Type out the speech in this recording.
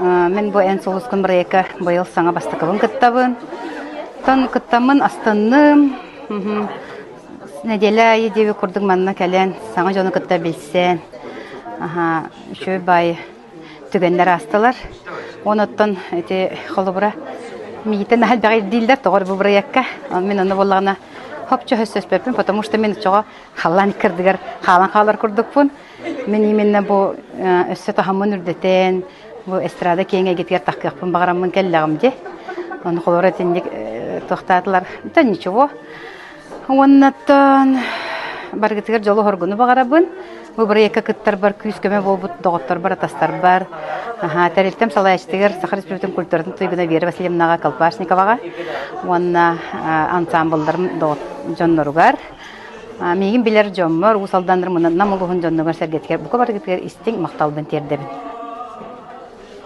мен бу эн солускун брейка быйыл саңа бастыкыбын кыттабын. Тон кыттамын астанным. Неделя едеви курдук манна кэлен саңа жону кытта билсен. Шөй бай түгеннер астылар. Оноттон эти холубура миитен албагай дилдер тогор бу брейка. Мен аны боллагана хопчо хөссөспөпүн, потому что мен чого халлан кырдыгар, халан халар курдукпун. Мен именно бу өссө тахамын үрдетен, бу эстрада кеңе кетер таккыппын багарамын келлегимде. Оны холора тендик тохтатылар. Да ничего. Оннаттан баргытыгар жолу хоргуну багарабын. Бу брейка кыттар бар, күскөмө болбут, доготтор бар, атастар бар. Тарилтем салаячтыгар Сахар Республикатын культуратын туйгуна Вера Васильевнага Колпашниковага. Онна ансамблдарын жонноругар. Мегин билер жоммор, усалдандыр мынан намылугун жонногар сергеткер. Бука баргытыгар истең макталбын тердебин.